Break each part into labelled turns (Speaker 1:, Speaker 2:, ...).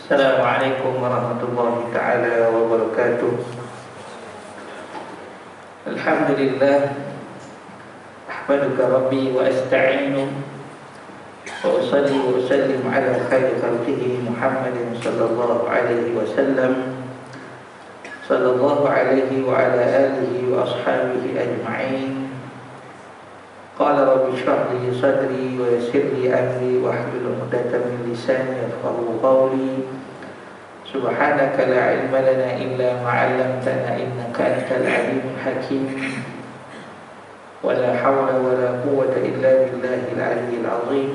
Speaker 1: Assalamualaikum warahmatullahi taala wabarakatuh. Alhamdulillah, ahmaduka rabbi wa asta'inu wa usalli wa usallim ala khairi khalqihi Muhammadin sallallahu alaihi wasallam, sallallahu alaihi wa ala alihi wa ashabihi ajma'in. Qala rabbi shrah li sadri wa yassir li amri wahlul 'uqdatam min lisani yafqahu qawli. Subhanaka la ilma lana illa ma 'allamtana innaka antal alimul hakim. Wa la hawla wa la quwwata illa billahil aliyyil azim.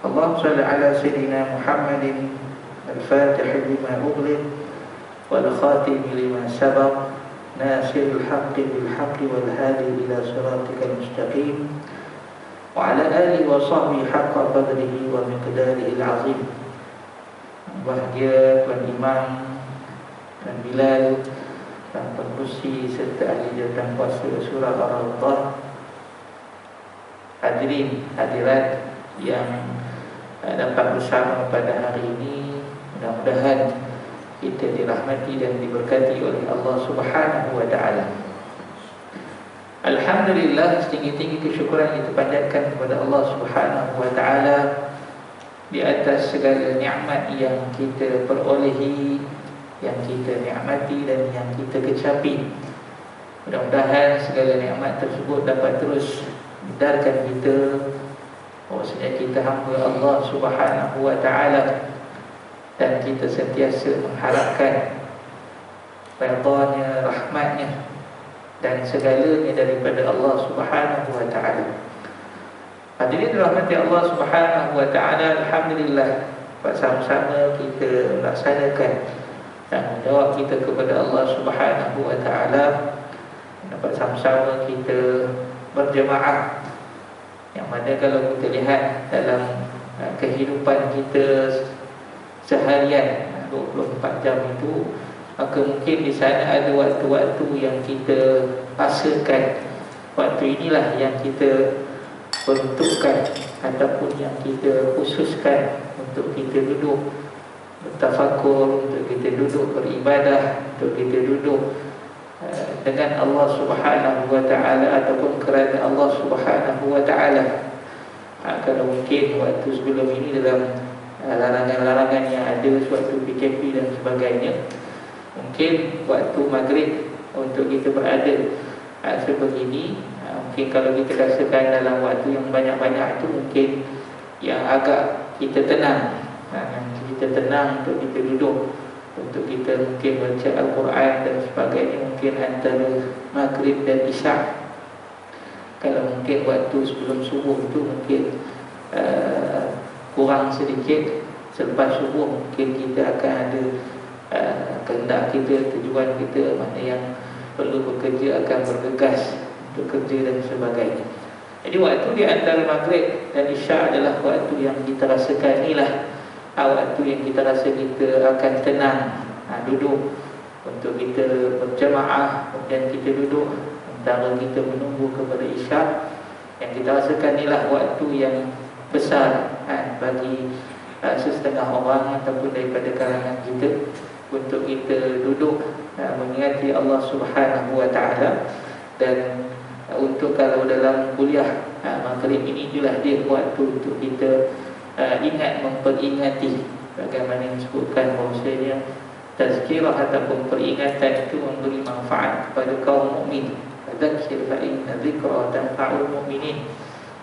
Speaker 1: Allahumma shalli ala sayyidina Muhammadin al-fatih lima ughliq wal khatim lima sabaq nasiril haqqi bil haqqi wal hadi ila siratikal mustaqim wa ala alihi wa sahbihi haqqa qadrihi wa miqdarihi al-azim. Bahagia Tuan Imam dan Bilal dan pengurusi serta ahli jawatan kuasa surah Ar-Rawdah, hadirin hadirat yang dapat bersama pada hari ini, mudah-mudahan kita dirahmati dan diberkati oleh Allah Subhanahu wa taala. Alhamdulillah, setinggi-tinggi kesyukuran kita panjatkan kepada Allah Subhanahu wa taala di atas segala nikmat yang kita perolehi, yang kita nikmati dan yang kita kecapi. Mudah-mudahan segala nikmat tersebut dapat terus medarkan kita bahwasanya kita hamba Allah Subhanahu wa taala dan kita sentiasa mengharapkan redha-Nya, rahmat-Nya dan segalanya daripada Allah Subhanahu wa taala. Hadirin dirahmati Allah Subhanahu wa taala, alhamdulillah bersama-sama kita melaksanakan tanggungjawab kita kepada Allah Subhanahu wa taala. Dapat sama-sama kita berjemaah, yang mana kalau kita lihat dalam kehidupan kita seharian 24 jam itu, maka mungkin di sana ada waktu-waktu yang kita rasakan waktu inilah yang kita peruntukkan ataupun yang kita khususkan untuk kita duduk bertafakur, untuk kita duduk beribadah, untuk kita duduk dengan Allah Subhanahu wa taala ataupun kerana Allah Subhanahu wa taala. Kalau mungkin waktu sebelum ini dalam larangan-larangan yang ada sewaktu PKP dan sebagainya, mungkin waktu maghrib untuk kita berada sebegini, mungkin kalau kita rasakan dalam waktu yang banyak-banyak itu mungkin yang agak kita tenang, kita tenang untuk kita duduk, untuk kita mungkin baca Al-Quran dan sebagainya, mungkin antara maghrib dan isyak. Kalau mungkin waktu sebelum subuh itu mungkin kurang sedikit. Selepas subuh mungkin kita akan ada kehendak kita, tujuan kita, mana yang perlu bekerja akan bergegas untuk kerja dan sebagainya. Jadi waktu di antara maghrib dan isyak adalah waktu yang kita rasakan inilah waktu yang kita rasa kita akan tenang duduk untuk kita berjemaah, kemudian kita duduk antara kita menunggu kepada isyak. Yang kita rasakan inilah waktu yang besar bagi sesetengah orang ataupun daripada kalangan kita untuk kita duduk mengingati Allah Subhanahu wa taala. Dan untuk kalau dalam kuliah maghrib ini itulah dia waktu untuk kita ingat memperingati, bagaimana yang disebutkan bahawasanya tazkirah ataupun peringatan itu memberi manfaat kepada kaum mukmin. Fadzakir fa inna dzikra tanfa'ul mu'minin.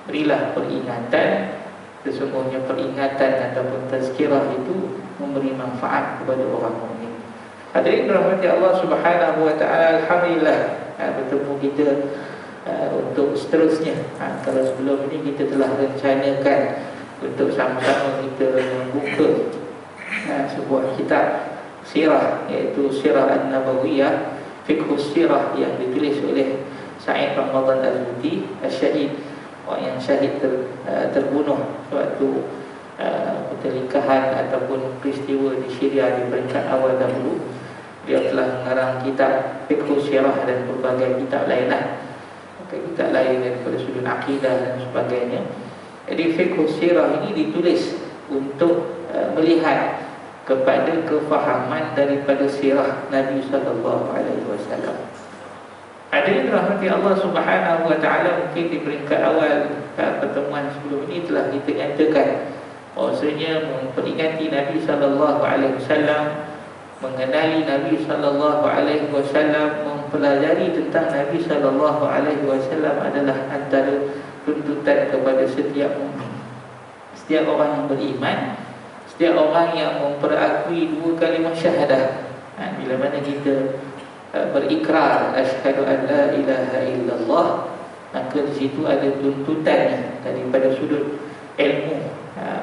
Speaker 1: Berilah peringatan, sesungguhnya peringatan ataupun tazkirah itu memberi manfaat kepada orang mukmin. Hadirin dirahmati Allah Subhanahu wa taala, alhamdulillah bertemu kita untuk seterusnya. Kalau sebelum ini kita telah rencanakan untuk sama-sama kita membuka sebuah kitab sirah, iaitu Sirah An-Nabawiyah, Fiqhus Sirah, yang ditulis oleh Sa'id Ramadan Al-Zuti, Al-Syahid, orang yang syahid terbunuh suatu pertelingkahan ataupun peristiwa di Syria di peringkat awal dahulu. Dia telah mengarang kitab Fiqhus Sirah dan berbagai kitab lainlah, kitab lain daripada sudut akidah dan sebagainya. Jadi Fiqhus Sirah ini ditulis untuk melihat kepada kefahaman daripada sirah Nabi sallallahu alaihi wasallam. Hadirin rahmati Allah Subhanahu wa taala, mungkin di peringkat awal pertemuan sebelum ini telah kita nyatakan bahwasanya memperingati Nabi sallallahu alaihi wasallam, mengenali Nabi sallallahu alaihi wasallam, mempelajari tentang Nabi sallallahu alaihi wasallam adalah antara tuntutan kepada setiap mukmin, setiap orang yang beriman, setiap orang yang memperakui dua kalimah syahadah. Bila mana kita berikrar asyhadu an la ilaha illallah, maka di situ ada tuntutannya daripada sudut ilmu,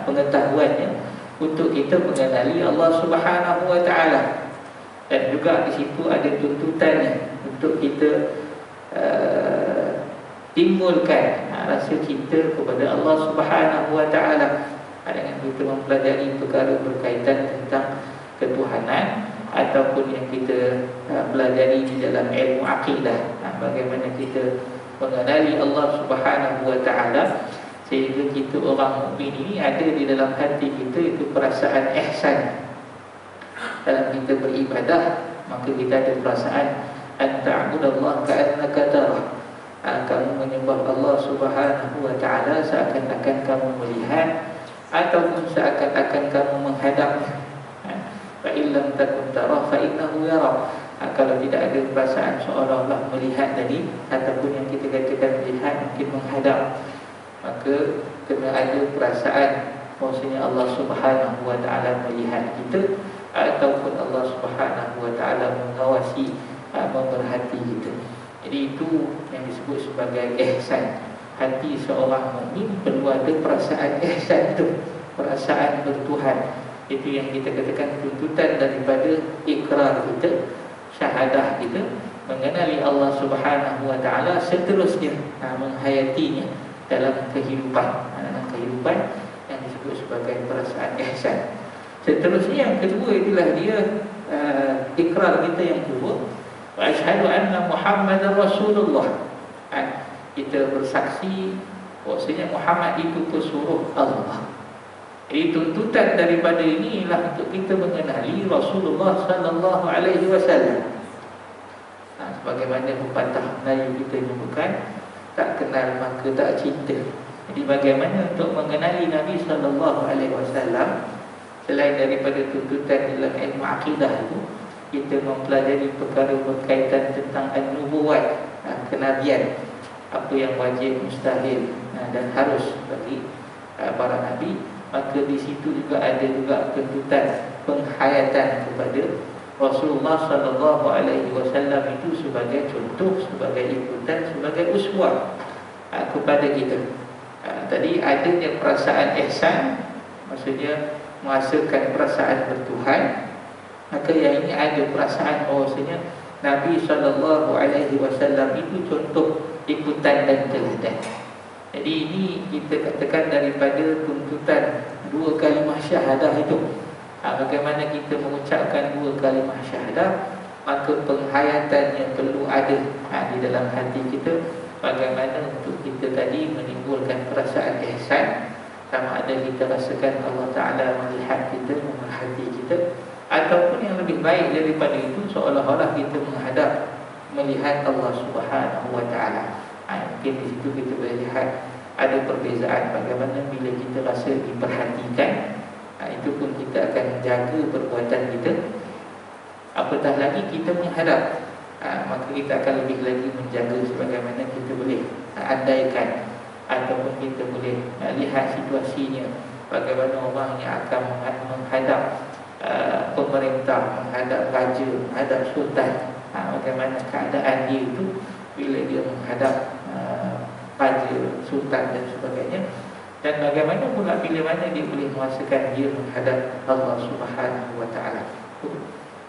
Speaker 1: pengetahuannya, untuk kita mengenali Allah Subhanahu wa taala. Dan juga di situ ada tuntutannya untuk kita timbulkan rasa cinta kepada Allah Subhanahu wa taala dengan kita mempelajari perkara berkaitan tentang ketuhanan, ataupun yang kita pelajari di dalam ilmu akidah, bagaimana kita mengenali Allah Subhanahu wa taala sehingga kita orang mukmin ini ada di dalam hati kita itu perasaan ihsan. Dalam kita beribadah, maka kita ada perasaan anta'budallaha ka'annaka tarah, kamu menyembah Allah Subhanahu wa taala seakan-akan kamu melihat ataupun seakan-akan kamu menghadapnya. Fa illam takun tarah fa innahu yara. Kalau tidak ada perasaan seolah-olah melihat tadi, ataupun yang kita katakan melihat mungkin menghadap, maka kena ada perasaan bahwasanya Allah Subhanahu wa taala melihat kita, ataupun Allah Subhanahu wa taala mengawasi, memerhati kita. Jadi itu yang disebut sebagai ihsan. Hati seorang mukmin perlu ada perasaan ihsan itu, perasaan bertuhan. Itu yang kita katakan tuntutan daripada ikrar kita, syahadah kita, mengenali Allah Subhanahu wa taala, seterusnya menghayatinya dalam kehidupan, yang disebut sebagai perasaan ihsan. Seterusnya yang kedua itulah dia ikrar kita yang kedua, wa asyhadu anna Muhammadar Rasulullah. Kita bersaksi bahwasanya Muhammad itu pesuruh Allah. Jadi tuntutan daripada ini ialah untuk kita mengenali Rasulullah sallallahu alaihi wasallam. Sebagaimana pepatah Melayu kita menyebutkan, tak kenal maka tak cinta. Jadi bagaimana untuk mengenali Nabi sallallahu alaihi wasallam, selain daripada tuntutan dalam ilmu akidah itu, kita mempelajari perkara berkaitan tentang an-nubuwat, kenabian, apa yang wajib, mustahil dan harus bagi para nabi. Maka di situ juga ada juga tuntutan penghayatan kepada Rasulullah sallallahu alaihi wasallam itu sebagai contoh, sebagai ikutan, sebagai uswah kepada kita. Tadi adanya perasaan ihsan, maksudnya menghasilkan perasaan bertuhan. Maka yang ini ada perasaan bahwasanya Nabi sallallahu alaihi wasallam itu contoh ikutan dan teladan. Jadi ini kita katakan daripada tuntutan dua kalimah syahadah itu. Bagaimana kita mengucapkan dua kalimah syahadah, maka penghayatan yang perlu ada di dalam hati kita. Bagaimana untuk kita tadi menimbulkan perasaan ihsan, sama ada kita rasakan Allah Ta'ala melihat kita, memerhati kita, ataupun yang lebih baik daripada itu, seolah-olah kita menghadap melihat Allah Subhanahu wa Ta'ala. Mungkin di situ kita boleh lihat ada perbezaan bagaimana bila kita rasa diperhatikan, itu pun kita akan menjaga perbuatan kita. Apatah lagi kita menghadap, maka kita akan lebih lagi menjaga sebagaimana kita boleh andaikan, ataupun kita boleh lihat situasinya, bagaimana orang yang akan menghadap pemerintah, menghadap raja, menghadap sultan, bagaimana keadaan dia itu bila dia menghadap raja, sultan dan sebagainya. Dan bagaimana pula bila mana dia boleh merasakan dia menghadap Allah Subhanahu wa taala,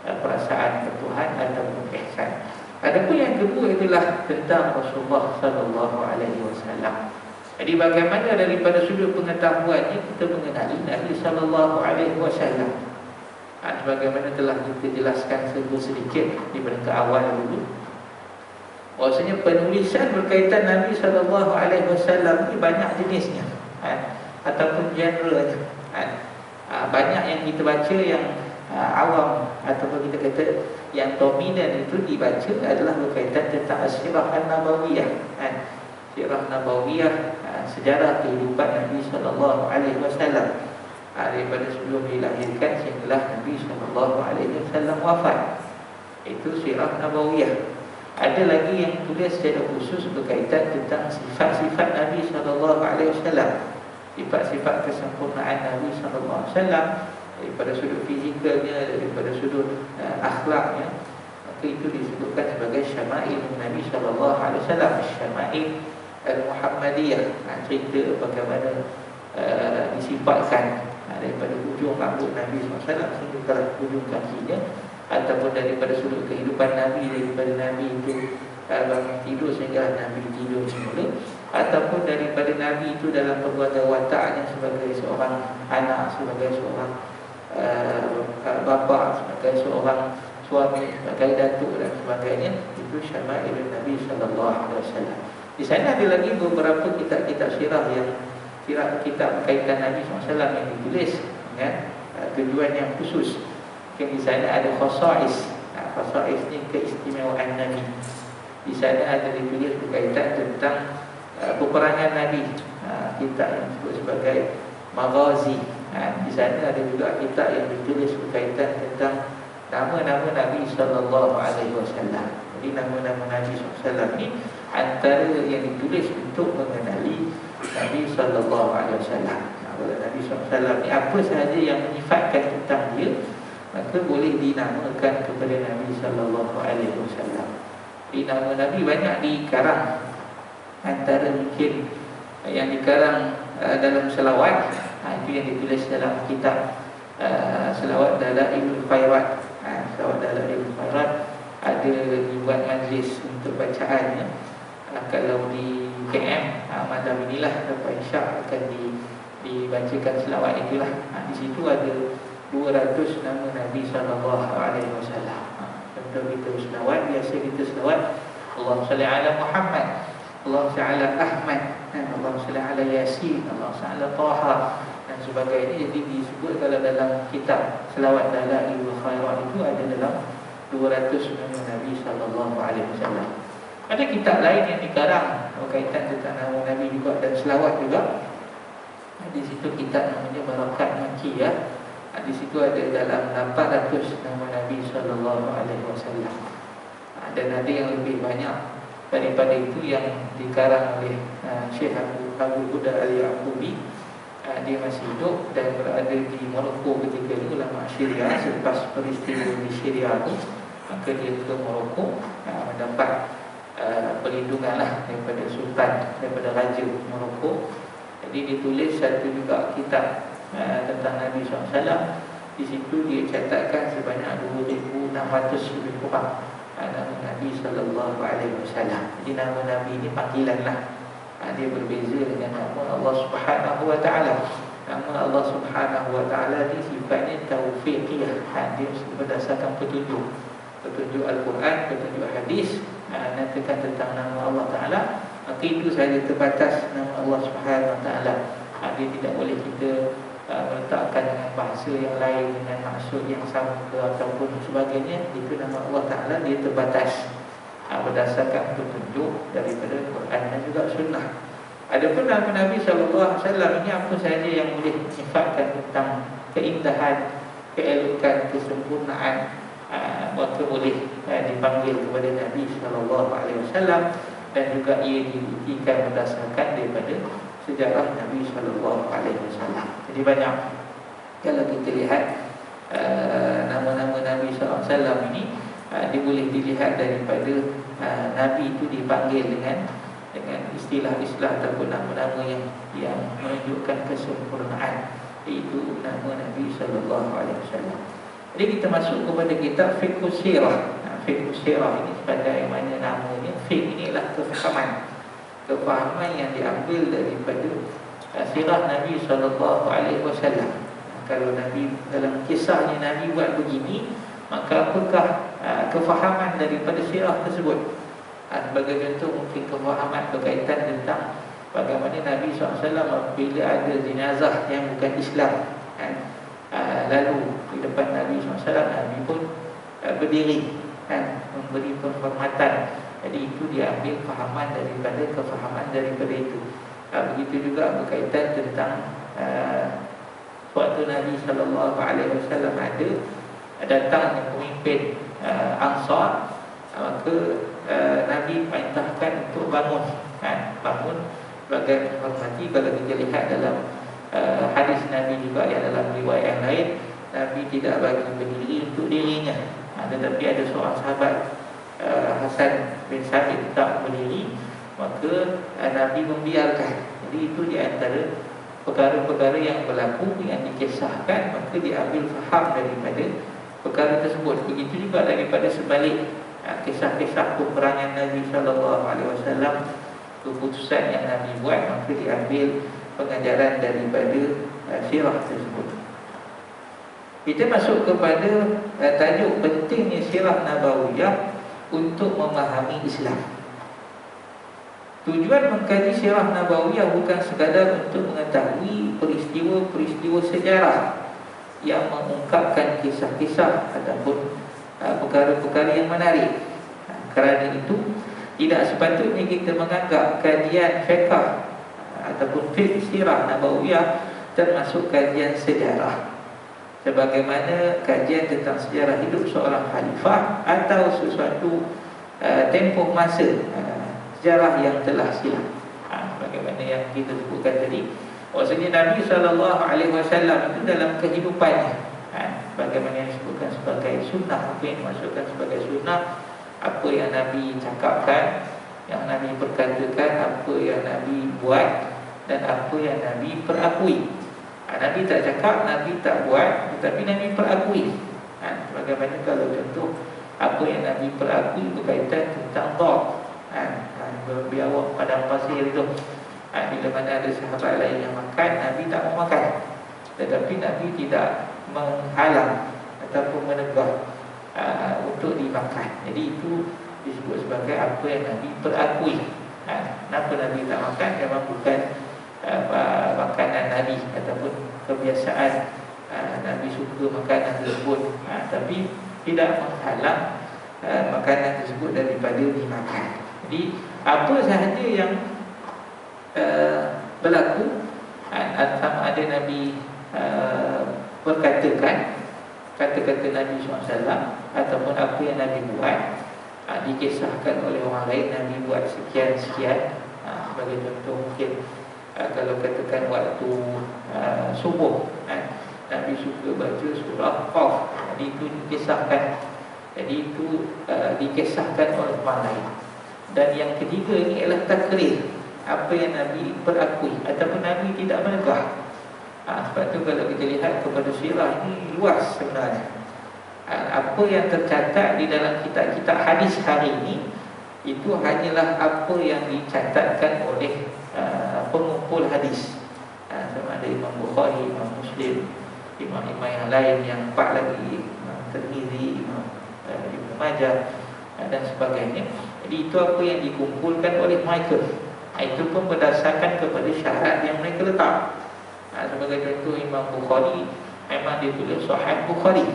Speaker 1: perasaan ketuhan ataupun ihsan. Adapun yang kedua itulah tentang Rasulullah sallallahu alaihi wasallam. Jadi bagaimana daripada sudut pengetahuannya kita mengenali Nabi sallallahu alaihi wasallam. Sebagaimana telah kita jelaskan sedikit di peringkat awal dulu, bahwasanya penulisan berkaitan Nabi sallallahu alaihi wasallam ini banyak jenisnya, ataupun genrenya. banyak yang kita baca yang awam ataupun kita kata yang dominan itu dibaca adalah berkaitan tentang sirah an-nabawiyah, kan? Sirah nabawiyah, sejarah kehidupan Nabi sallallahu alaihi wasallam daripada sebelum dilahirkan sehinggalah Nabi sallallahu alaihi wasallam wafat. Itu sirah nabawiyah. Ada lagi yang tulis secara khusus berkaitan tentang sifat-sifat Nabi sallallahu alaihi wasallam, sifat-sifat kesempurnaan Nabi sallallahu alaihi wasallam daripada sudut fizikalnya, daripada sudut akhlaknya. Maka itu disebutkan sebagai syama'il Nabi sallallahu alaihi wasallam, syama'il al-Muhammadiyah. Cerita bagaimana disifatkan daripada hujung rambut Nabi SAW sehingga ke hujung kakinya, ataupun daripada sudut kehidupan Nabi, daripada Nabi itu bangun tidur sehingga Nabi tidur semula, ataupun daripada Nabi itu dalam perbuatan wataknya sebagai seorang anak, sebagai seorang bapa, sebagai seorang suami, sebagai datuk dan sebagainya. Itu syama'il Nabi sallallahu alaihi wasallam. Di sana ada lagi beberapa kitab-kitab sirah yang kitab berkaitan Nabi SAW yang ditulis dengan tujuan yang khusus. Mungkin di sana ada khasa'is. Khasa'is ni keistimewaan Nabi. Di sana ada ditulis berkaitan tentang peperangan Nabi. Kitab yang disebut sebagai maghazi. Di sana ada juga kitab yang ditulis berkaitan tentang nama-nama Nabi sallallahu alaihi wasallam. Jadi nama-nama Nabi SAW ni antara yang ditulis untuk mengenali Nabi sallallahu alaihi wasallam. Nabi SAW ni apa sahaja yang menyifatkan tentang dia, maka boleh dinamakan kepada Nabi sallallahu alaihi wasallam. Di nama Nabi banyak dikarang. Antara mungkin yang dikarang dalam selawat, itu yang ditulis dalam kitab selawat Dalailul Khairat. Selawat Dalailul Khairat ada dibuat majlis untuk bacaannya. Kalau di KM malam inilah lepas Isyak akan dibacakan selawat itulah. Di situ ada 200 nama Nabi sallallahu alaihi wasallam. Contoh kita selawat, biasa kita selawat Allahumma salli ala Muhammad, Allahumma salli ala Ahmad, Allahumma salli ala Yasin, Allahumma salli ala Taha dan sebagainya. Jadi disebut kalau dalam kitab selawat Dalailul Khairat itu ada dalam 200 nama Nabi sallallahu alaihi wasallam. Ada kitab lain yang dikarang berkaitan tentang nama Nabi juga dan selawat juga. Di situ kitab namanya Barakat Makkiyah. Di situ ada dalam 800 nama Nabi sallallahu alaihi wasallam. Dan ada yang lebih banyak daripada itu yang dikarang oleh Syekh Abu Huda Al-Yaqubi. Dia masih hidup dan berada di Morocco ketika itu, ulama Syria. Selepas peristiwa di Syria itu, maka dia ke Morocco mendapat perlindungan daripada sultan, daripada raja Morocco. Jadi ditulis satu juga kitab tentang Nabi SAW. Di situ dia catatkan sebanyak 2,600 lebih kurang nama Nabi sallallahu alaihi wasallam. Jadi nama Nabi ini panggilanlah. Dia berbeza dengan nama Allah Subhanahu wa taala. Nama Allah Subhanahu wa taala ni sifatnya taufiqiyah. Dia berdasarkan petunjuk Al-Quran, petunjuk hadis, nyatakan tentang nama Allah Taala. Maka itu sahaja terbatas nama Allah Subhanahu wa taala. Dia tidak boleh kita meletakkan dengan bahasa yang lain, dengan maksud yang sama ataupun sebagainya. Itu nama Allah Ta'ala, dia terbatas berdasarkan petunjuk daripada Quran dan juga Sunnah. Adapun nama Nabi SAW ini apa sahaja yang boleh menyifatkan tentang keindahan, keelokan, kesempurnaan, maka boleh dipanggil kepada Nabi SAW. Dan juga ia dibuktikan berdasarkan daripada sejarah Nabi SAW. Jadi banyak kalau kita lihat nama-nama Nabi SAW ini, dia boleh dilihat daripada Nabi itu dipanggil dengan istilah-istilah ataupun nama-nama yang menunjukkan kesempurnaan, iaitu nama Nabi SAW. Jadi kita masuk kepada kitab Fiqhus Sirah. Fiqhus Sirah ini sebagai mana namanya, fiqh inilah kefahaman yang diambil daripada sirah Nabi SAW. Kalau Nabi dalam kisahnya Nabi buat begini, maka apakah kefahaman daripada sirah tersebut? Sebagai contoh, mungkin kefahaman berkaitan tentang bagaimana Nabi SAW bila ada jenazah yang bukan Islam, lalu di depan Nabi SAW, Nabi pun berdiri memberi penghormatan. Jadi itu diambil fahaman daripada kefahaman daripada itu. Begitu juga berkaitan tentang suatu Nabi SAW ada datangnya pemimpin Ansar, maka Nabi perintahkan untuk bangun, bangun sebagai menghormati. Kalau kita lihat dalam hadis Nabi juga yang dalam riwayat yang lain, Nabi tidak bagi berdiri untuk dirinya, tetapi ada seorang sahabat Hasan bin Sabit tak berdiri, maka Nabi membiarkan. Jadi itu di antara perkara-perkara yang berlaku yang dikisahkan, maka diambil faham daripada perkara tersebut. Begitu juga daripada sebalik kisah-kisah peperangan Nabi SAW, keputusan yang Nabi buat, maka diambil pengajaran daripada sirah tersebut. Kita masuk kepada tajuk pentingnya sirah Nabawiyah untuk memahami Islam. Tujuan mengkaji sirah Nabawiyah bukan sekadar untuk mengetahui peristiwa-peristiwa sejarah yang mengungkapkan kisah-kisah ataupun perkara-perkara yang menarik. Kerana itu tidak sepatutnya kita menganggap kajian fiqh ataupun fiqh sirah Nabawiyah termasuk kajian sejarah, sebagaimana kajian tentang sejarah hidup seorang khalifah atau sesuatu tempoh masa sejarah yang telah silam. Bagaimana yang kita sebutkan tadi, maksudnya Nabi SAW itu dalam kehidupannya, bagaimana yang disebutkan sebagai sunnah, apa yang dimaksudkan sebagai sunnah, apa yang Nabi cakapkan, yang Nabi perkatakan, apa yang Nabi buat, dan apa yang Nabi perakui. Nabi tak cakap, Nabi tak buat, tetapi Nabi perakui. Bagaimana kalau contoh apa yang Nabi perakui berkaitan tentang dog, biawak padang pasir itu. Bila mana ada sahabat lain yang makan, Nabi tak mau makan, tetapi Nabi tidak menghalang ataupun menegur untuk dimakan. Jadi itu disebut sebagai apa yang Nabi perakui. Kenapa Nabi tak makan? Memang bukan makanan Nabi ataupun kebiasaan Nabi suka makanan tersebut, tapi tidak menghalang makanan tersebut daripada dimakan. Jadi apa sahaja yang berlaku, sama ada Nabi berkatakan kata-kata Nabi SAW ataupun apa yang Nabi buat, dikisahkan oleh orang lain, Nabi buat sekian-sekian. Sebagai contoh mungkin kalau katakan waktu subuh, Nabi suka baca surah Qaf, jadi itu dikisahkan. Jadi itu dikisahkan oleh orang lain. Dan yang ketiga ini adalah takrir, apa yang Nabi perakui ataupun Nabi tidak menegah. Sebab tu kalau kita lihat kepada sirah ini luas sebenarnya. Apa yang tercatat di dalam kitab-kitab hadis hari ini, itu hanyalah apa yang dicatatkan oleh pengumpul hadis. Sama ada Imam Bukhari, Imam Muslim, imam-imam yang lain, yang empat lagi, Imam Tirmizi, Imam Ibnu Majah dan sebagainya. Jadi itu apa yang dikumpulkan oleh mereka. Itu pun berdasarkan kepada syarat yang mereka letak. Sebagai contoh, Imam Bukhari memang dia tulis Sahih Bukhari,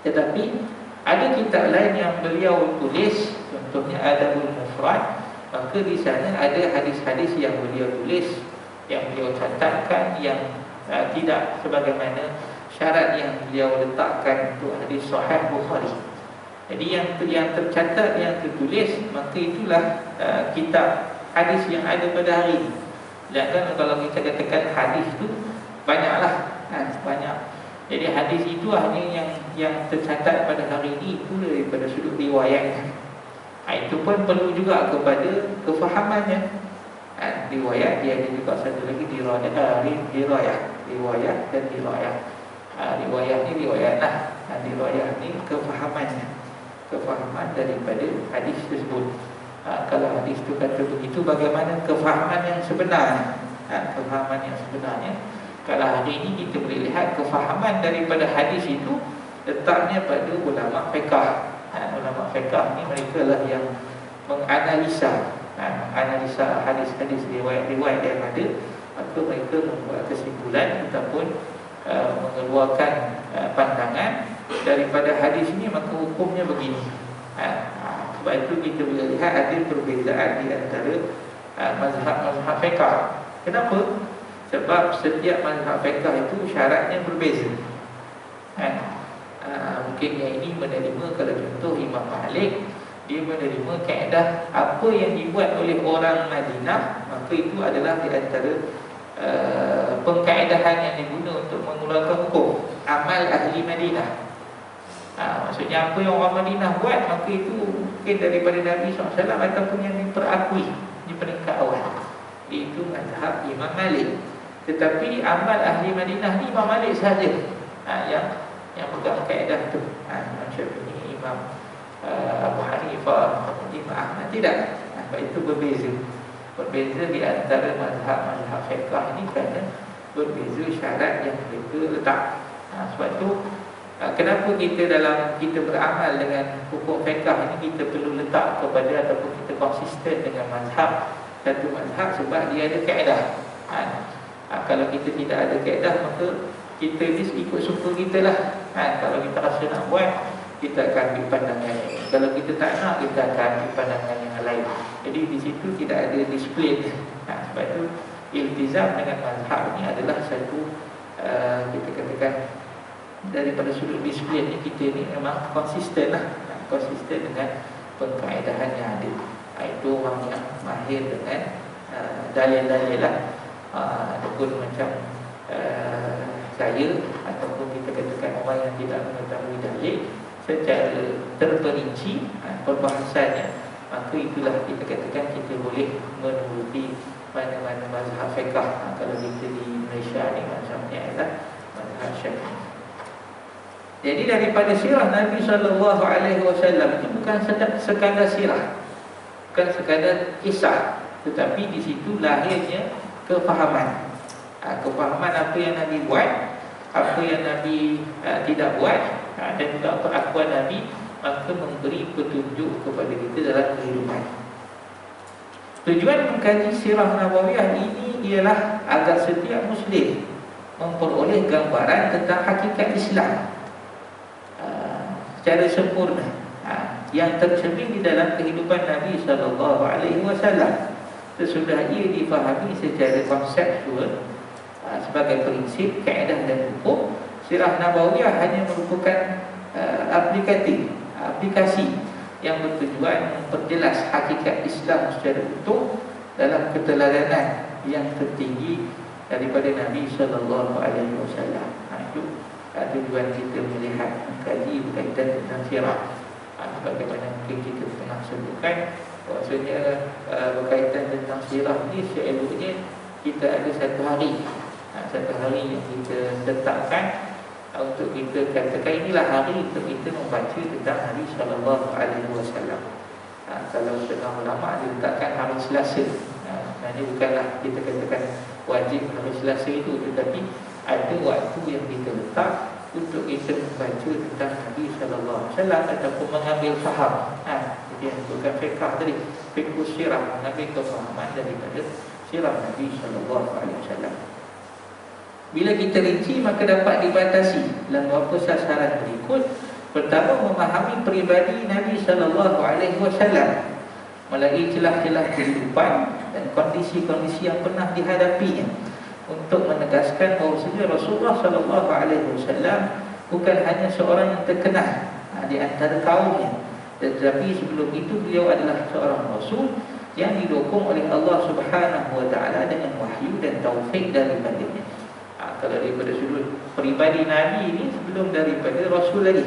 Speaker 1: tetapi ada kitab lain yang beliau tulis, contohnya Adabul Mufrad, maka di sana ada hadis-hadis yang beliau tulis, yang beliau catatkan, yang tidak sebagaimana syarat yang beliau letakkan untuk hadis Sahih Bukhari. Jadi yang tercatat, yang tertulis, maka itulah kitab hadis yang ada pada hari ini. Dan kalau kita katakan hadis itu banyaklah, banyak. Jadi hadis itu hanya yang tercatat pada hari ini itu daripada sudut riwayatnya. Itu pun perlu juga kepada kefahamannya. Riwayat dia ada juga satu lagi riwayat dan riwayat. Riwayat ni riwayat lah, riwayat ni kefahaman daripada hadis tersebut. Kalau hadis itu kata begitu, bagaimana kefahaman yang sebenarnya? Kefahaman yang sebenarnya, kalau hari ini kita boleh lihat kefahaman daripada hadis itu letaknya pada ulama fiqh. Ulama fiqh ni mereka lah yang menganalisa hadis-hadis, riwayat-riwayat yang ada, maka mereka membuat kesimpulan ataupun mengeluarkan pandangan daripada hadis ini, maka hukumnya begini. Sebab itu kita boleh lihat ada perbezaan di antara mazhab-mazhab fiqh. Kenapa? Sebab setiap mazhab fiqh itu syaratnya berbeza. Mungkin yang ini menerima, kalau contoh Imam Malik, dia menerima kaedah apa yang dibuat oleh orang Madinah, maka itu adalah di antara pengkaedahan yang diguna untuk mengeluarkan hukum amal ahli Madinah. Maksudnya apa yang orang Madinah buat, maka itu mungkin daripada Nabi SAW ataupun yang diperakui di peringkat awal. Itu mazhab Imam Malik. Tetapi amal ahli Madinah ni Imam Malik sahaja yang pegang kaedah tu. Imam Syafi'i, Imam Abu Hanifah, Imam Ahmad tidak. Sebab itu berbeza di antara mazhab-mazhab fiqh ini kerana berbeza syarat yang mereka letak. Sebab itu kenapa kita beramal dengan hukum fiqh ini, kita perlu letak kepada ataupun kita konsisten dengan mazhab, satu mazhab, sebab dia ada kaedah. Kalau kita tidak ada kaedah, maka kita ni ikut suka kita lah. Kalau kita rasa nak buat, kita akan ambil pandangan ini. Kalau kita tak nak, kita akan ambil pandangan yang lain. Jadi di situ tidak ada disiplin. Sebab itu iltizam dengan mazhab ini adalah satu kita katakan daripada sudut disiplin ni, kita ni memang konsisten lah, konsisten dengan pengkaedahan yang ada. Itu orang yang mahir dengan dalil-dalil lah. Ataupun macam saya, ataupun kita katakan orang yang tidak mengetahui dalil secara terperinci perbahasannya, maka itulah kita katakan kita boleh menuruti mana-mana mazhab fiqh. Kalau kita di Malaysia ni mazhabnya adalah mazhab Syafi'i. Jadi daripada sirah Nabi SAW itu bukan sekadar sirah, bukan sekadar kisah, tetapi di situ lahirnya kefahaman. Kefahaman apa yang Nabi buat, apa yang Nabi tidak buat, dan juga perakuan Nabi, maka memberi petunjuk kepada kita dalam kehidupan. Tujuan mengkaji sirah Nabawiyah ini ialah agar setiap Muslim memperoleh gambaran tentang hakikat Islam secara sempurna, yang tercermin di dalam kehidupan Nabi SAW. Sesudah ia difahami secara konseptual sebagai prinsip, kaedah dan hukum, sirah Nabawiyah hanya merupakan aplikasi yang bertujuan memperjelas hakikat Islam secara utuh dalam keteladanan yang tertinggi daripada Nabi SAW. Itu tujuan kita melihat, mengkaji berkaitan tentang sirah. Bagaimana mungkin kita pernah sebutkan, maksudnya berkaitan tentang sirah ni, seeloknya kita ada satu hari yang kita letakkan untuk kita katakan inilah hari untuk kita membaca tentang Nabi SAW. Kalau setengah ulama diletakkan hari Selasa. Ini bukanlah kita katakan wajib hari Selasa itu, tetapi ada waktu yang kita letak untuk kita membaca tentang Nabi SAW ataupun mengambil faham. Jadi yang bukan fiqh tadi, fiqh sirah, mengambil kefahaman daripada sirah Nabi SAW. Bila kita rinci, maka dapat dibatasi dalam beberapa sasaran berikut. Pertama, memahami peribadi Nabi SAW melalui celah-celah kehidupan dan kondisi-kondisi yang pernah dihadapinya, untuk menegaskan bahawasanya Rasulullah SAW bukan hanya seorang yang terkenal di antara kaumnya, tetapi sebelum itu beliau adalah seorang Rasul yang didukung oleh Allah SWT dengan wahyu dan taufik daripadanya. Kalau daripada sudut peribadi Nabi ini, sebelum daripada Rasul lagi,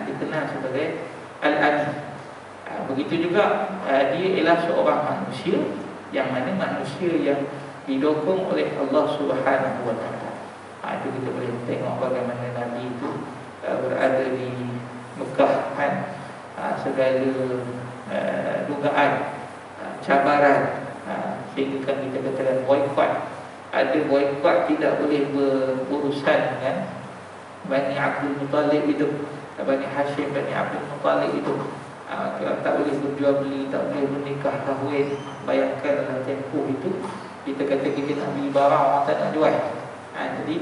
Speaker 1: dikenal sebagai Al-Amin. Begitu juga dia ialah seorang manusia, yang mana manusia yang didukung oleh Allah SWT. Itu kita boleh tengok bagaimana Nabi itu berada di Mekah, segala dugaan, cabaran, sehingga kan kita katakan boykot. Ada boykot, tidak boleh berurusan dengan Bani Abdul Muttalib itu, Bani Hashim, Bani Abdul Muttalib itu. Tak boleh berjual beli, tak boleh menikah kahwin. Bayangkan dalam tempoh itu, kita kata kita nak beli barang, orang tak nak jual. Jadi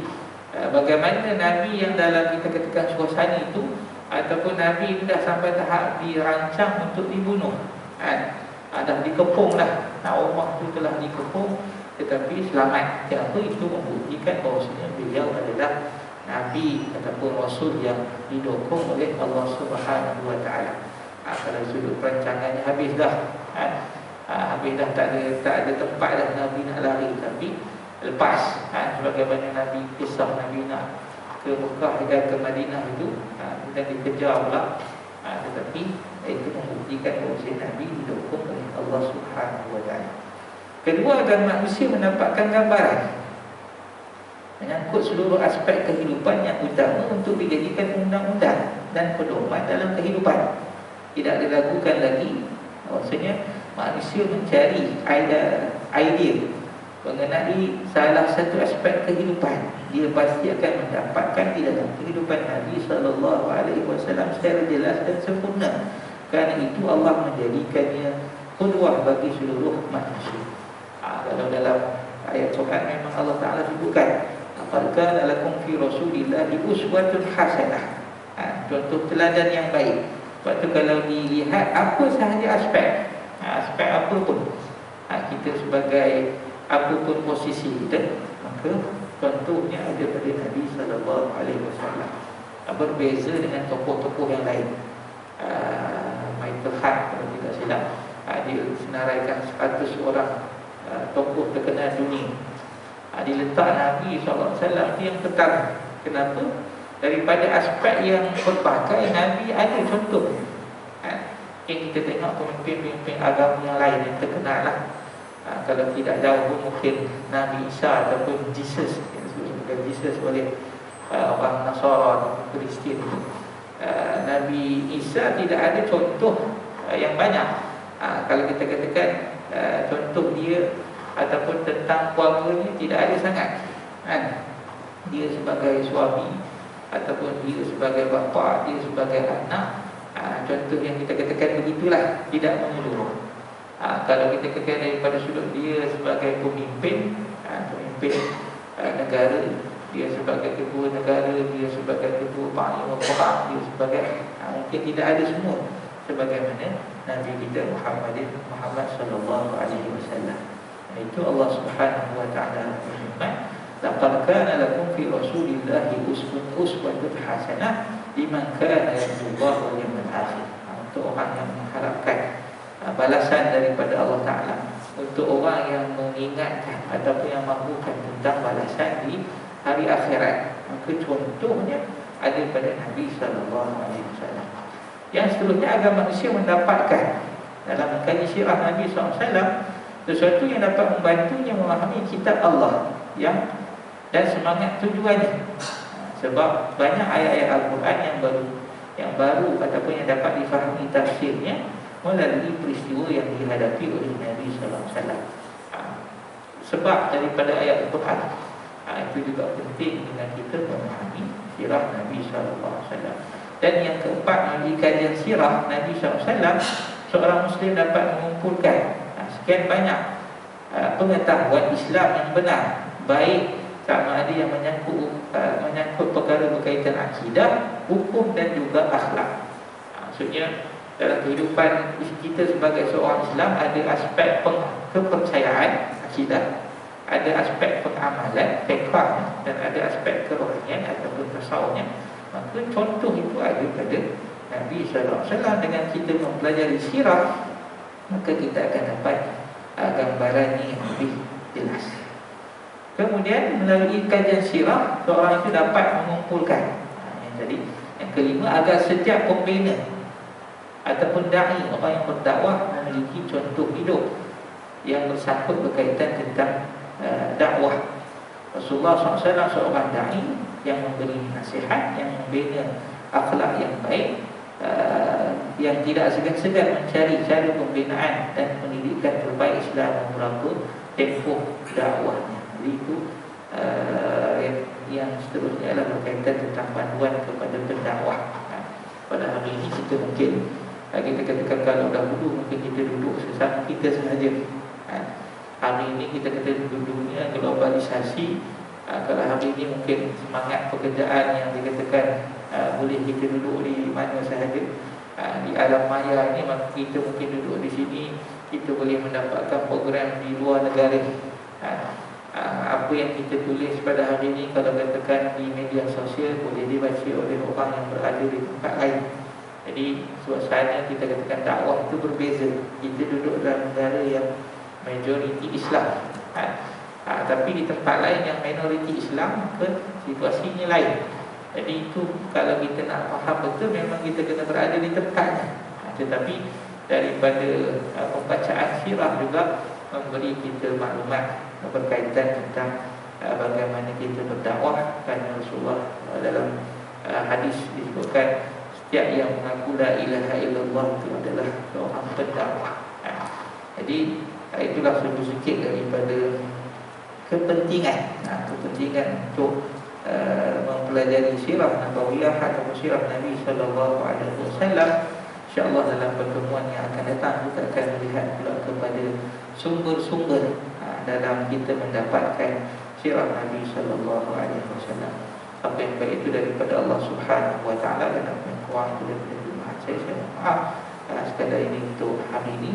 Speaker 1: Bagaimana Nabi yang dalam kita katakan suasana itu, ataupun Nabi dah sampai tahap dirancang untuk dibunuh, dah dikepung dah, rumah itu telah dikepung, tetapi selamat. Kenapa? Itu membuktikan bahawasanya beliau adalah Nabi ataupun Rasul yang didukung oleh Allah Subhanahu Wa Taala. Kalau sudut perancangannya habis dah, habis dah, tak ada tempat dah Nabi nak lari, tapi lepas, sebagaimana Nabi, kisah Nabi nak ke Mekah dan ke Madinah itu, dan dikejar pula, tetapi itu membuktikan bahawa Nabi didukung oleh Allah Subhanahu Wa Taala. Kedua, agar manusia mendapatkan gambaran menyangkut seluruh aspek kehidupan yang utama untuk dijadikan undang-undang dan pedoman dalam kehidupan. Tidak diragukan lagi bahawasanya manusia mencari idea mengenai salah satu aspek kehidupan, dia pasti akan mendapatkan di dalam kehidupan Nabi SAW secara jelas dan sempurna. Kerana itu Allah menjadikannya qudwah bagi seluruh manusia. Kalau dalam ayat Quran memang Allah Ta'ala sebutkan, laqad kana lakum fi rasulillahi uswatun hasanah, contoh teladan yang baik. Sebab tu kalau dilihat apa sahaja aspek, aspek apa pun, kita sebagai apapun posisi kita, maka contohnya ada pada Nabi SAW. Berbeza dengan tokoh-tokoh yang lain. Michael Hart, kalau tidak silap, dia senaraikan 100 orang tokoh terkenal dunia. Diletak Nabi SAW itu yang pertama. Kenapa? Daripada aspek yang berbagai, Nabi ada contoh. Kita tengok pemimpin-pemimpin agama yang lain yang terkenal lah. Kalau tidak jauh pun mungkin Nabi Isa ataupun Jesus, yang disebut sebagai Jesus oleh orang Nasara, Kristian. Nabi Isa tidak ada contoh yang banyak. Kalau kita katakan contoh dia ataupun tentang keluarganya, tidak ada sangat. Dia sebagai suami ataupun dia sebagai bapa, dia sebagai anak, contoh yang kita katakan begitulah, tidak menyeluruh. Kalau kita katakan daripada sudut dia sebagai pemimpin, pemimpin negara, dia sebagai ketua negara, dia sebagai ketua panglima perang, dia sebagai mungkin tidak ada semua sebagaimana Nabi kita Muhammad sallallahu alaihi wasallam. Itu Allah Subhanahu Wa Taala berfirman, laqad kana lakum fi rasulillahi uswatun hasanah liman kana yarjullaha wal yawmal akhir. Untuk orang yang mengharapkan balasan daripada Allah Ta'ala, untuk orang yang mengingatkan ataupun yang mahukan tentang balasan di hari akhirat, maka contohnya ada pada Nabi SAW. Yang seterusnya, agar manusia mendapatkan dalam mengkaji sirah Nabi SAW sesuatu yang dapat membantunya memahami kitab Allah dan semangat tujuannya. Sebab banyak ayat-ayat Al-Quran yang baru ataupun yang dapat difahami tafsirnya melalui peristiwa yang dihadapi oleh Nabi SAW. Sebab daripada ayat Al-Quran, itu juga penting dengan kita memahami sirah Nabi SAW. Dan yang keempat, melalui kajian sirah Nabi SAW, seorang Muslim dapat mengumpulkan sekian banyak pengetahuan Islam yang benar, baik sama ada yang menyangkut perkara berkaitan akidah, hukum dan juga akhlak. Maksudnya dalam kehidupan kita sebagai seorang Islam ada aspek kepercayaan akidah, ada aspek pengamalan fiqh, dan ada aspek kerohanian ataupun tasawufnya. Maka contoh itu ada pada Nabi SAW. Dengan kita mempelajari sirah, maka kita akan dapat gambarannya yang lebih jelas. Kemudian melalui kajian sirah, seorang itu dapat mengumpulkan yang tadi. Yang kelima, agar setiap pembina ataupun da'i, orang yang berdakwah, memiliki contoh hidup yang bersangkut berkaitan tentang dakwah. Rasulullah SAW seorang da'i yang memberi nasihat, yang membina akhlak yang baik, yang tidak segan-segan mencari cara pembinaan dan pendidikan terbaik Islam beberapa tempoh dakwahnya. Jadi itu yang seterusnya adalah berkaitan tentang panduan kepada pendakwah. Pada hari ini kita mungkin kita katakan, kalau dahulu mungkin kita duduk sesama kita sahaja. Hari ini kita kata dunia globalisasi, Kalau hari ini mungkin semangat pekerjaan yang dikatakan boleh kita duduk di mana sahaja, di alam maya ini, maka kita mungkin duduk di sini, kita boleh mendapatkan program di luar negara. Apa yang kita tulis pada hari ini, kalau katakan di media sosial, boleh dibaca oleh orang yang berada di tempat lain. Jadi suasana kita katakan dakwah itu berbeza. Kita duduk dalam negara yang majoriti Islam, tapi di tempat lain yang minoriti Islam, maka situasinya lain. Jadi itu kalau kita nak faham betul, memang kita kena berada di tempatnya. Tetapi daripada pembacaan sirah juga memberi kita maklumat berkaitan tentang bagaimana kita berdakwah. Kerana Rasulullah dalam hadis disebutkan, setiap yang mengaku la ilaha illallah itu adalah seorang pendakwah. Jadi itulah sedikit daripada kepentingan untuk mempelajari sirah nabawiyah atau sirah Nabi sallallahu alaihi wasallam. InsyaAllah dalam pertemuan yang akan datang kita akan melihat pula kepada sumber-sumber dalam kita mendapatkan sirah Nabi sallallahu alaihi wasallam. Apa yang baik itu daripada Allah Subhanahu wa taala, dan apa yang kurang itu daripada Tuhan. Saya maaf sekadar ini untuk hari ini.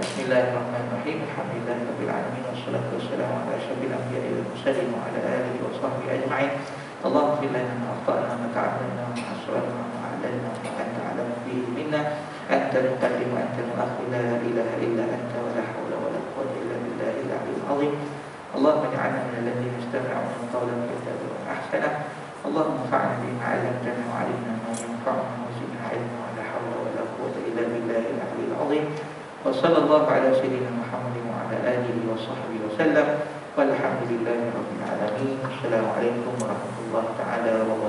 Speaker 1: Bismillahirrahmanirrahim. Alhamdulillahirabbil alamin, wassalatu wassalamu ala asyrafil anbiya'i wal mursalin wa ala alihi wa sahbihi ajma'in. Allahumma ighfir lana ma akhtana wa ta'ammana wa asrarna wa a'lanna wa anta a'lamu bihi minna. Anta al-muqaddim wa anta al-mu'akhir, la ilaha illa anta wa la hawla wa la quwwata illa billahil 'aliyyil 'azim. Allahumma ij'alna min alladhina yastami'una al-qawla fayattabi'una ahsanah. Allahumma anfa'na bima 'allamtana wa 'allimna ma yanfa'una wa zidna 'ilma wa la hawla wa la quwwata illa billahil 'aliyyil 'azim. Wa sallallahu ala sayyidina Muhammadin wa ala alihi wa sahbihi wa sallam. Walhamdulillahi rabbil alamin. Assalamualaikum warahmatullahi taala wabarakatuh.